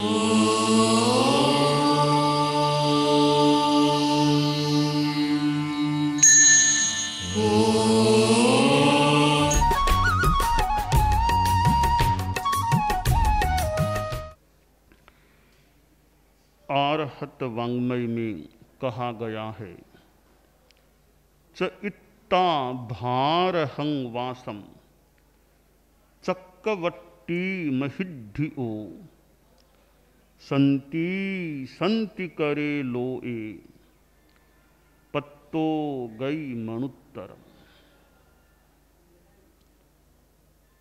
आरहत वाङ्मय में कहा गया है, च इत्ता भारहं वासम चक्रवट्टी महिद्धिओ संति संति करे लोए पत्तो गई मणुत्तरम।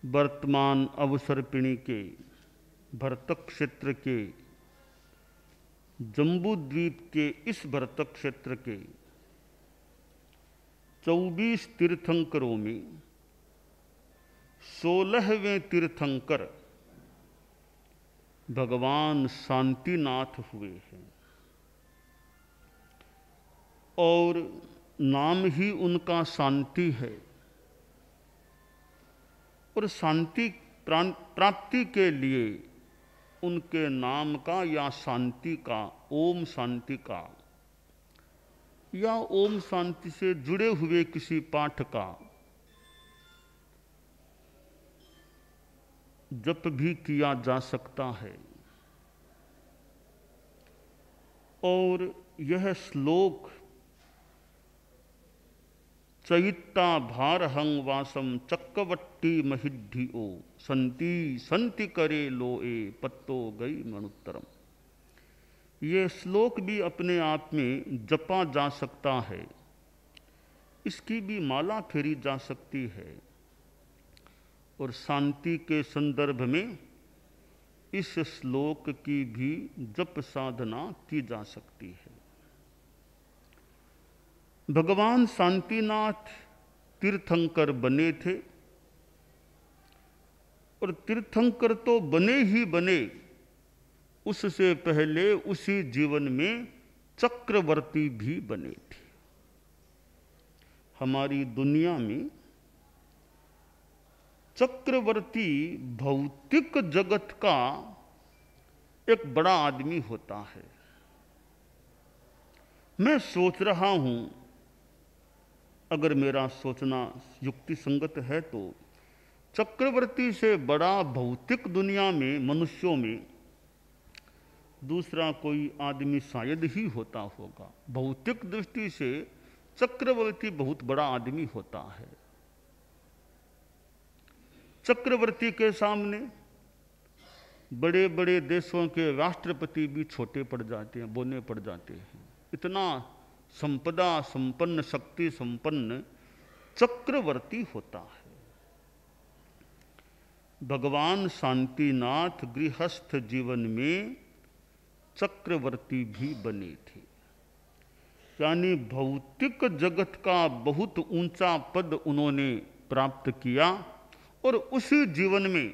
वर्तमान अवसर्पिणी के भरतक क्षेत्र के जम्बूद्वीप के इस भरतक क्षेत्र के 24 तीर्थंकरों में 16वें तीर्थंकर भगवान शांतिनाथ हुए हैं और नाम ही उनका शांति है। और शांति प्राप्ति के लिए उनके नाम का या शांति का, ओम शांति का या ओम शांति से जुड़े हुए किसी पाठ का जप भी किया जा सकता है। और यह श्लोक चैत्ता भारहं वासम चक्रवट्टी महिद्धिओ संति संति करे लोए पत्तो गई मणुत्तरम, ये श्लोक भी अपने आप में जपा जा सकता है, इसकी भी माला फेरी जा सकती है। और शांति के संदर्भ में इस श्लोक की भी जप साधना की जा सकती है। भगवान शांतिनाथ तीर्थंकर बने थे और तीर्थंकर तो बने ही बने, उससे पहले उसी जीवन में चक्रवर्ती भी बने थे। हमारी दुनिया में चक्रवर्ती भौतिक जगत का एक बड़ा आदमी होता है। मैं सोच रहा हूं, अगर मेरा सोचना युक्ति संगत है तो चक्रवर्ती से बड़ा भौतिक दुनिया में मनुष्यों में दूसरा कोई आदमी शायद ही होता होगा। भौतिक दृष्टि से चक्रवर्ती बहुत बड़ा आदमी होता है। चक्रवर्ती के सामने बड़े बड़े देशों के राष्ट्रपति भी छोटे पड़ जाते हैं, बोने पड़ जाते हैं। इतना संपदा संपन्न, शक्ति संपन्न चक्रवर्ती होता है। भगवान शांतिनाथ गृहस्थ जीवन में चक्रवर्ती भी बने थे, यानी भौतिक जगत का बहुत ऊंचा पद उन्होंने प्राप्त किया और उसी जीवन में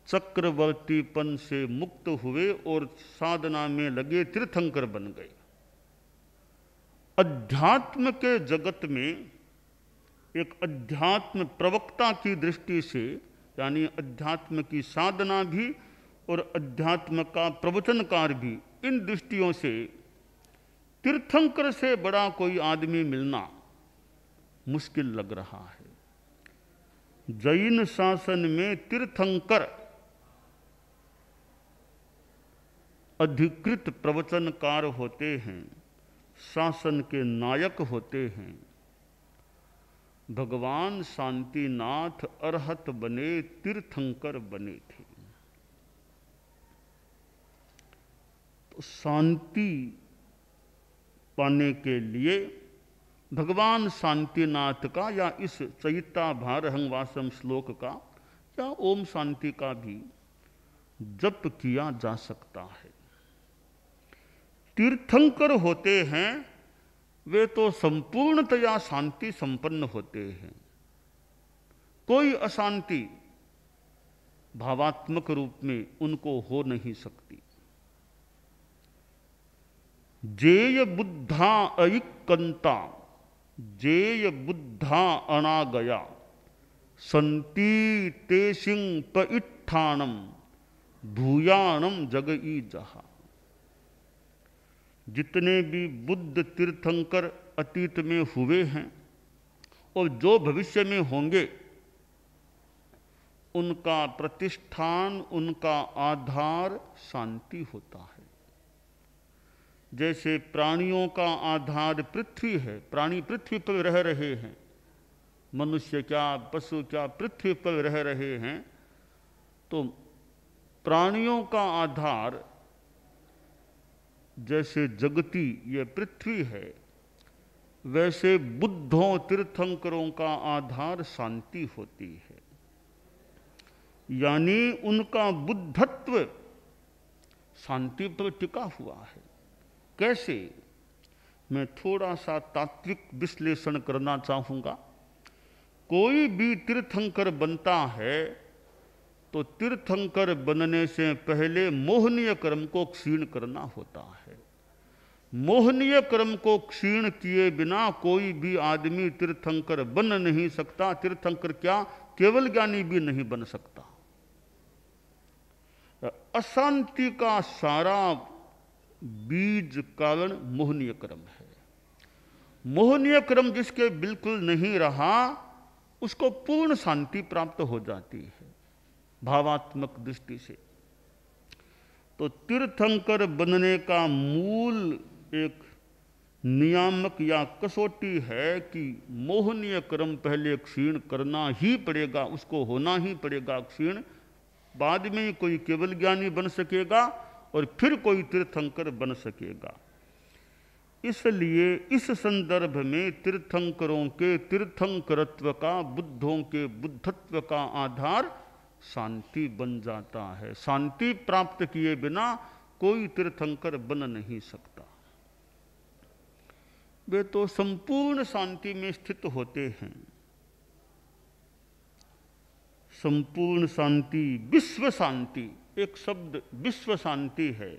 चक्रवर्तीपन से मुक्त हुए और साधना में लगे तीर्थंकर बन गए। अध्यात्म के जगत में एक अध्यात्म प्रवक्ता की दृष्टि से, यानी अध्यात्म की साधना भी और अध्यात्म का प्रवचनकार भी, इन दृष्टियों से तीर्थंकर से बड़ा कोई आदमी मिलना मुश्किल लग रहा है। जैन शासन में तीर्थंकर अधिकृत प्रवचनकार होते हैं, शासन के नायक होते हैं। भगवान शांतिनाथ अरहत बने, तीर्थंकर बने थे। तो शांति पाने के लिए भगवान शांतिनाथ का या इस चैत्ता भारहं वासम श्लोक का या ओम शांति का भी जप किया जा सकता है। तीर्थंकर होते हैं वे तो संपूर्णतया शांति संपन्न होते हैं। कोई अशांति भावात्मक रूप में उनको हो नहीं सकती। जेय बुद्धा अयिकंता जेय बुद्धा अनागया संति तेसिंग पइट्ठाणम भूयाणम जग ई जहा। जितने भी बुद्ध तीर्थंकर अतीत में हुए हैं और जो भविष्य में होंगे, उनका प्रतिष्ठान, उनका आधार शांति होता है। जैसे प्राणियों का आधार पृथ्वी है, प्राणी पृथ्वी पर रह रहे हैं, मनुष्य क्या पशु क्या पृथ्वी पर रह रहे हैं, तो प्राणियों का आधार जैसे जगती ये पृथ्वी है, वैसे बुद्धों तीर्थंकरों का आधार शांति होती है। यानी उनका बुद्धत्व शांति पर टिका हुआ है। कैसे? मैं थोड़ा सा तात्विक विश्लेषण करना चाहूँगा। कोई भी तीर्थंकर बनता है तो तीर्थंकर बनने से पहले मोहनीय कर्म को क्षीण करना होता है। मोहनीय कर्म को क्षीण किए बिना कोई भी आदमी तीर्थंकर बन नहीं सकता। तीर्थंकर क्या, केवल ज्ञानी भी नहीं बन सकता। अशांति का सारा बीज कारण मोहनीय कर्म है। मोहनीय कर्म जिसके बिल्कुल नहीं रहा, उसको पूर्ण शांति प्राप्त हो जाती है भावात्मक दृष्टि से। तो तीर्थंकर बनने का मूल एक नियामक या कसौटी है कि मोहनीय कर्म पहले क्षीण करना ही पड़ेगा, उसको होना ही पड़ेगा क्षीण। बाद में कोई केवल ज्ञानी बन सकेगा और फिर कोई तीर्थंकर बन सकेगा। इसलिए इस संदर्भ में तीर्थंकरों के तीर्थंकरत्व का, बुद्धों के बुद्धत्व का आधार शांति बन जाता है। शांति प्राप्त किए बिना कोई तीर्थंकर बन नहीं सकता। वे तो संपूर्ण शांति में स्थित होते हैं। संपूर्ण शांति, विश्व शांति, एक शब्द विश्व शांति है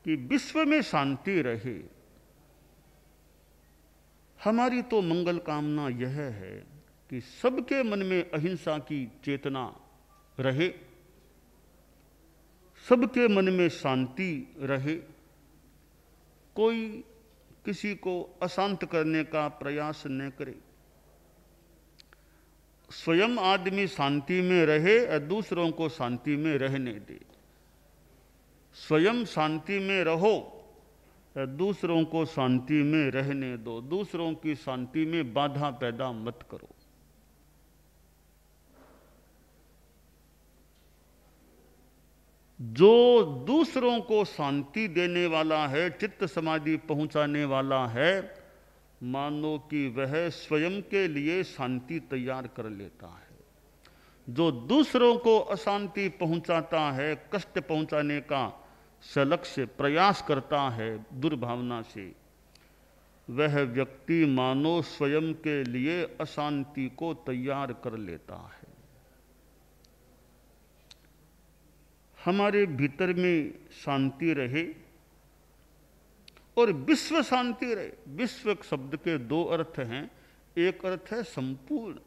कि विश्व में शांति रहे। हमारी तो मंगल कामना यह है कि सबके मन में अहिंसा की चेतना रहे, सबके मन में शांति रहे, कोई किसी को अशांत करने का प्रयास न करे। स्वयं आदमी शांति में रहे और दूसरों को शांति में रहने दे। स्वयं शांति में रहो और दूसरों को शांति में रहने दो। दूसरों की शांति में बाधा पैदा मत करो। जो दूसरों को शांति देने वाला है, चित्त समाधि पहुंचाने वाला है, मानो कि वह स्वयं के लिए शांति तैयार कर लेता है। जो दूसरों को अशांति पहुंचाता है, कष्ट पहुंचाने का सलक्ष्य प्रयास करता है दुर्भावना से, वह व्यक्ति मानो स्वयं के लिए अशांति को तैयार कर लेता है। हमारे भीतर में शांति रहे और विश्व शांति रहे। विश्व शब्द के दो अर्थ हैं। एक अर्थ है संपूर्ण,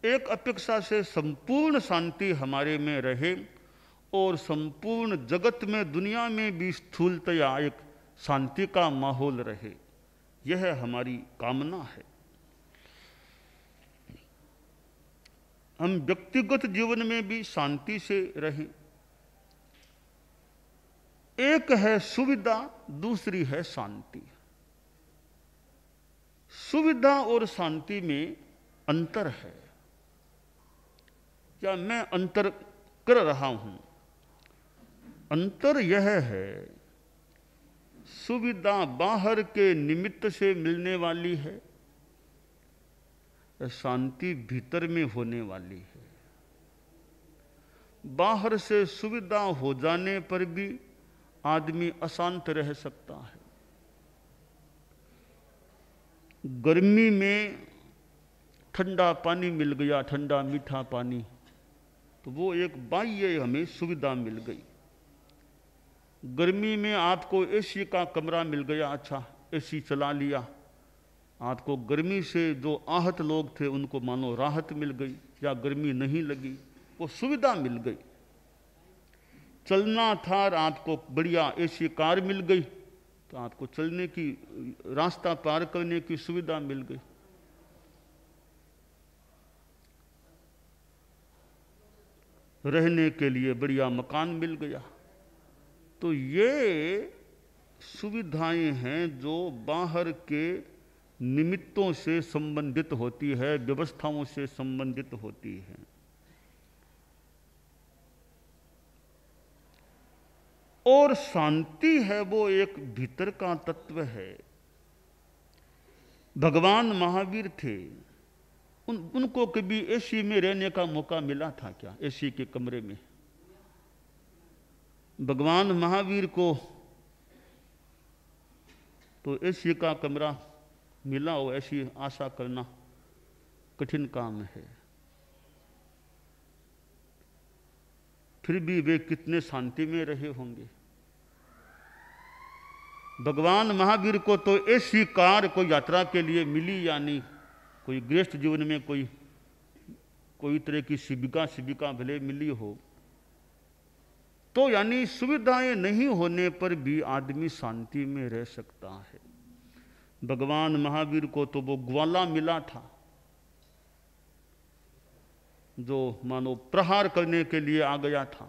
एक अपेक्षा से संपूर्ण शांति हमारे में रहे और संपूर्ण जगत में, दुनिया में भी स्थूलतया एक शांति का माहौल रहे। यह हमारी कामना है। हम व्यक्तिगत जीवन में भी शांति से रहें। एक है सुविधा, दूसरी है शांति। सुविधा और शांति में अंतर है। क्या मैं अंतर कर रहा हूं? अंतर यह है, सुविधा बाहर के निमित्त से मिलने वाली है, शांति भीतर में होने वाली है। बाहर से सुविधा हो जाने पर भी आदमी अशांत रह सकता है। गर्मी में ठंडा पानी मिल गया, ठंडा मीठा पानी, तो वो एक बाह्य हमें सुविधा मिल गई। गर्मी में आपको एसी का कमरा मिल गया, अच्छा एसी चला लिया, आपको गर्मी से जो आहत लोग थे उनको मानो राहत मिल गई या गर्मी नहीं लगी, वो सुविधा मिल गई। चलना था, रात को बढ़िया ऐसी कार मिल गई तो आपको चलने की, रास्ता पार करने की सुविधा मिल गई। रहने के लिए बढ़िया मकान मिल गया। तो ये सुविधाएं हैं जो बाहर के निमित्तों से संबंधित होती है, व्यवस्थाओं से संबंधित होती है। और शांति है वो एक भीतर का तत्व है। भगवान महावीर थे, उनको कभी एसी में रहने का मौका मिला था क्या? एसी के कमरे में भगवान महावीर को तो एसी का कमरा मिला हो, ऐसी आशा करना कठिन काम है। फिर भी वे कितने शांति में रहे होंगे। भगवान महावीर को तो ऐसी कार कोई यात्रा के लिए मिली या नहीं, कोई गृहस्थ जीवन में कोई तरह की शिविका भले मिली हो, तो यानी सुविधाएं नहीं होने पर भी आदमी शांति में रह सकता है। भगवान महावीर को तो वो ग्वाला मिला था जो मानो प्रहार करने के लिए आ गया था।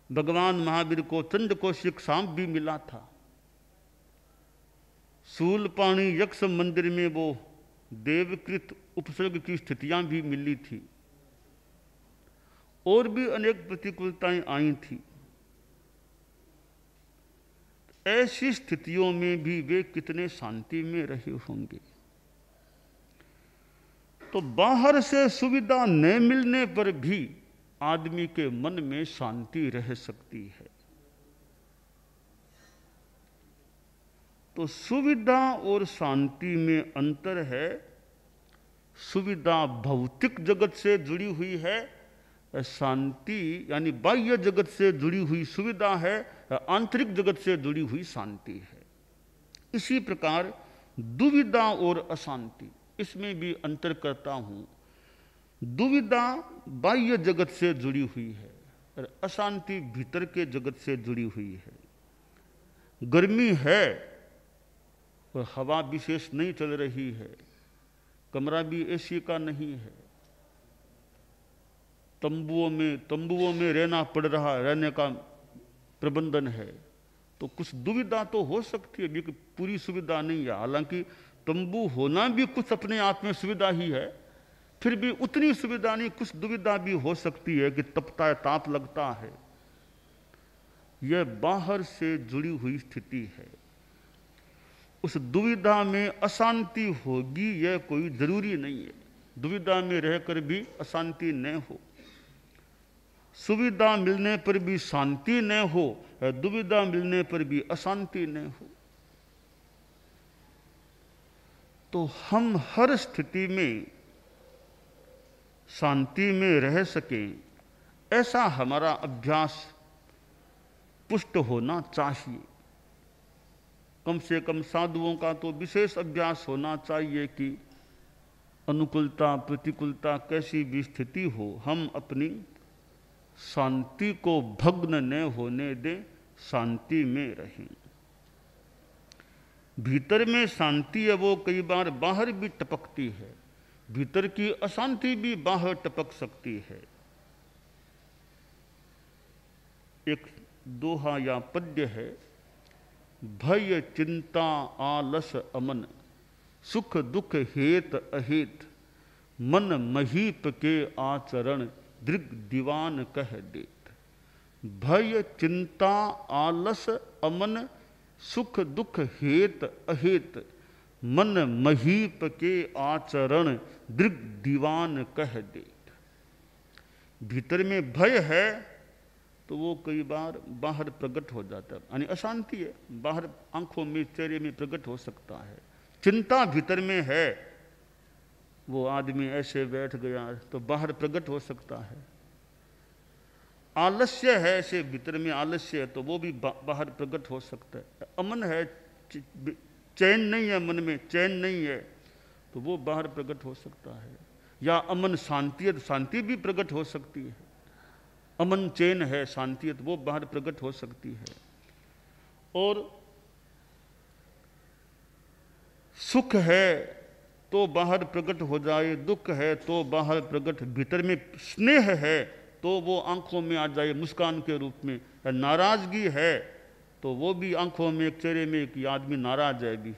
भगवान महावीर को चंडकोशिक सांप भी मिला था। शूलपाणी यक्ष मंदिर में वो देवकृत उपसर्ग की स्थितियां भी मिली थी, और भी अनेक प्रतिकूलताएं आई थी। ऐसी स्थितियों में भी वे कितने शांति में रहे होंगे। तो बाहर से सुविधा न मिलने पर भी आदमी के मन में शांति रह सकती है। तो सुविधा और शांति में अंतर है। सुविधा भौतिक जगत से जुड़ी हुई है, शांति यानी बाह्य जगत से जुड़ी हुई सुविधा है, आंतरिक जगत से जुड़ी हुई शांति है। इसी प्रकार दुविधा और अशांति, इसमें भी अंतर करता हूं। दुविधा बाह्य जगत से जुड़ी हुई है और अशांति भीतर के जगत से जुड़ी हुई है। गर्मी है और हवा विशेष नहीं चल रही है, कमरा भी एसी का नहीं है, तंबुओं में रहना पड़ रहा, रहने का प्रबंधन है, तो कुछ दुविधा तो हो सकती है, पूरी सुविधा नहीं है। हालांकि तंबू होना भी कुछ अपने आप में सुविधा ही है, फिर भी उतनी सुविधा नहीं, कुछ दुविधा भी हो सकती है कि तपता है, ताप लगता है। यह बाहर से जुड़ी हुई स्थिति है। उस दुविधा में अशांति होगी यह कोई जरूरी नहीं है। दुविधा में रहकर भी अशांति न हो, सुविधा मिलने पर भी शांति न हो, दुविधा मिलने पर भी अशांति न हो। तो हम हर स्थिति में शांति में रह सकें, ऐसा हमारा अभ्यास पुष्ट होना चाहिए। कम से कम साधुओं का तो विशेष अभ्यास होना चाहिए कि अनुकूलता प्रतिकूलता कैसी भी स्थिति हो, हम अपनी शांति को भग्न न होने दें, शांति में रहें। भीतर में शांति है वो कई बार बाहर भी टपकती है, भीतर की अशांति भी बाहर टपक सकती है। एक दोहा या पद्य है, भय चिंता आलस अमन, सुख दुख हेत अहेत, मन महीप के आचरण दृग दीवान कह देत। भय चिंता आलस अमन, सुख दुख हेत अहेत, मन महीप के आचरण दृग दीवान कह देत। भीतर में भय है तो वो कई बार बाहर प्रकट हो जाता है, यानी अशांति है, बाहर आंखों में चेहरे में प्रकट हो सकता है। चिंता भीतर में है, वो आदमी ऐसे बैठ गया तो बाहर प्रकट हो सकता है। आलस्य है, ऐसे भीतर में आलस्य है तो वो भी बाहर प्रकट हो सकता है। अमन है, चैन नहीं है, मन में चैन नहीं है तो वो बाहर प्रकट हो सकता है। या अमन शांति है तो शांति भी प्रकट हो सकती है। अमन चैन है, शांति है, तो वो बाहर प्रकट हो सकती है। और सुख है तो बाहर प्रकट हो जाए, दुख है तो बाहर प्रकट, भीतर में स्नेह है तो वो आंखों में आ जाए मुस्कान के रूप में, नाराजगी है तो वो भी आंखों में, एक चेहरे में, कि आदमी नाराज है भी,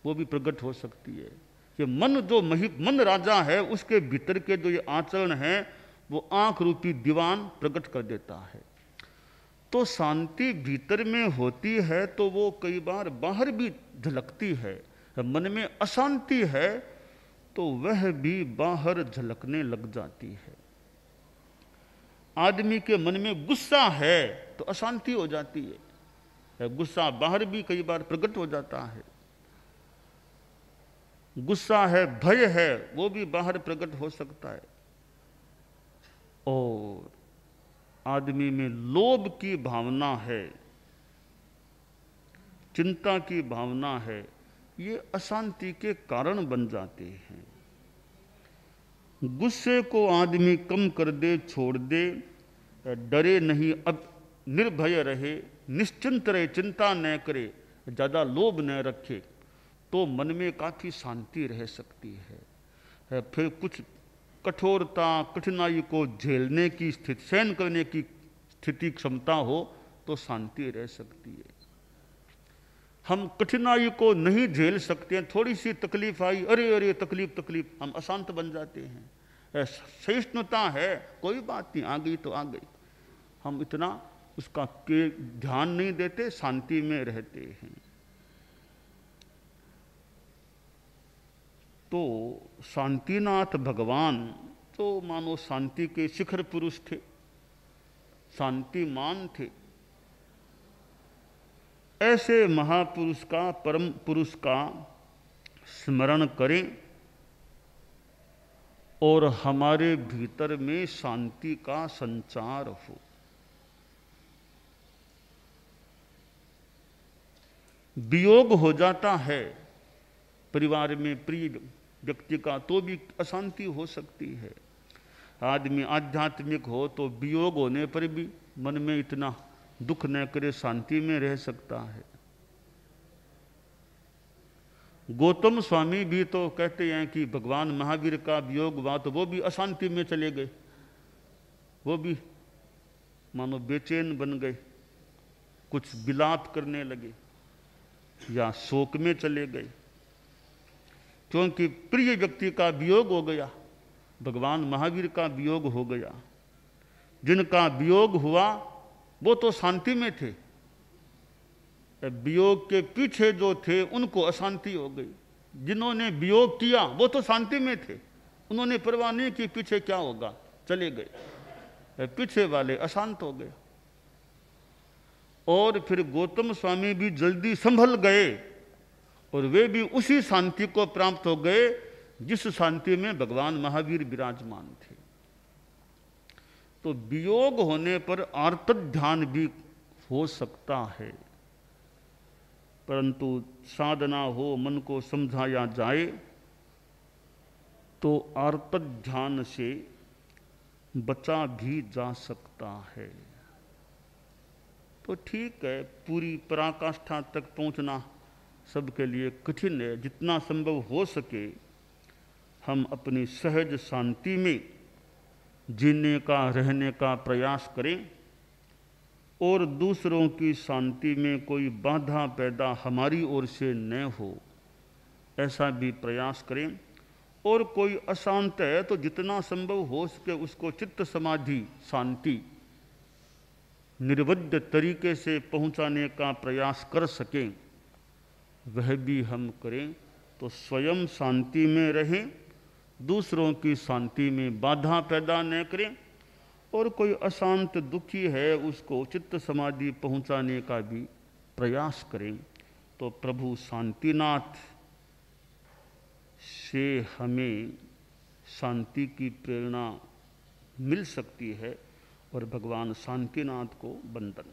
वो भी प्रकट हो सकती है। कि मन जो मन राजा है, उसके भीतर के जो ये आचरण है वो आंख रूपी दीवान प्रकट कर देता है। तो शांति भीतर में होती है तो वो कई बार बाहर भी झलकती है। मन में अशांति है तो वह भी बाहर झलकने लग जाती है। आदमी के मन में गुस्सा है तो अशांति हो जाती है, गुस्सा बाहर भी कई बार प्रकट हो जाता है। गुस्सा है, भय है, वो भी बाहर प्रकट हो सकता है। और आदमी में लोभ की भावना है, चिंता की भावना है, ये अशांति के कारण बन जाते हैं। गुस्से को आदमी कम कर दे, छोड़ दे, डरे नहीं, अब निर्भय रहे, निश्चिंत रहे, चिंता न करे, ज़्यादा लोभ न रखे, तो मन में काफ़ी शांति रह सकती है। फिर कुछ कठोरता, कठिनाई को झेलने की स्थिति, सहन करने की स्थिति, क्षमता हो तो शांति रह सकती है। हम कठिनाई को नहीं झेल सकते हैं, थोड़ी सी तकलीफ आई, अरे अरे तकलीफ तकलीफ, हम अशांत बन जाते हैं। सहिष्णुता है, कोई बात नहीं, आ गई तो आ गई, हम इतना उसका ध्यान नहीं देते, शांति में रहते हैं। तो शांतिनाथ भगवान तो मानो शांति के शिखर पुरुष थे, शांतिमान थे। ऐसे महापुरुष का, परम पुरुष का स्मरण करें और हमारे भीतर में शांति का संचार हो। वियोग हो जाता है परिवार में प्रिय व्यक्ति का तो भी अशांति हो सकती है। आदमी आध्यात्मिक हो तो वियोग होने पर भी मन में इतना दुख न करे, शांति में रह सकता है। गौतम स्वामी भी तो कहते हैं कि भगवान महावीर का वियोग हुआ तो वो भी अशांति में चले गए, वो भी मानो बेचैन बन गए, कुछ विलाप करने लगे या शोक में चले गए, क्योंकि प्रिय व्यक्ति का वियोग हो गया, भगवान महावीर का वियोग हो गया। जिनका वियोग हुआ वो तो शांति में थे, वियोग के पीछे जो थे उनको अशांति हो गई। जिन्होंने वियोग किया वो तो शांति में थे, उन्होंने परवाह नहीं की पीछे क्या होगा, चले गए, पीछे वाले अशांत हो गए। और फिर गौतम स्वामी भी जल्दी संभल गए और वे भी उसी शांति को प्राप्त हो गए जिस शांति में भगवान महावीर विराजमान थे। तो वियोग होने पर आर्तक ध्यान भी हो सकता है, परंतु साधना हो, मन को समझाया जाए तो आर्तक ध्यान से बचा भी जा सकता है। तो ठीक है, पूरी पराकाष्ठा तक पहुंचना सबके लिए कठिन है। जितना संभव हो सके हम अपनी सहज शांति में जीने का, रहने का प्रयास करें और दूसरों की शांति में कोई बाधा पैदा हमारी ओर से न हो, ऐसा भी प्रयास करें। और कोई अशांत है तो जितना संभव हो सके उसको चित्त समाधि, शांति, निर्विघ्न तरीके से पहुंचाने का प्रयास कर सकें, वह भी हम करें तो स्वयं शांति में रहें, दूसरों की शांति में बाधा पैदा न करें। और कोई अशांत दुखी है उसको चित्त समाधि पहुंचाने का भी प्रयास करें। तो प्रभु शांतिनाथ से हमें शांति की प्रेरणा मिल सकती है। और भगवान शांतिनाथ को वंदन।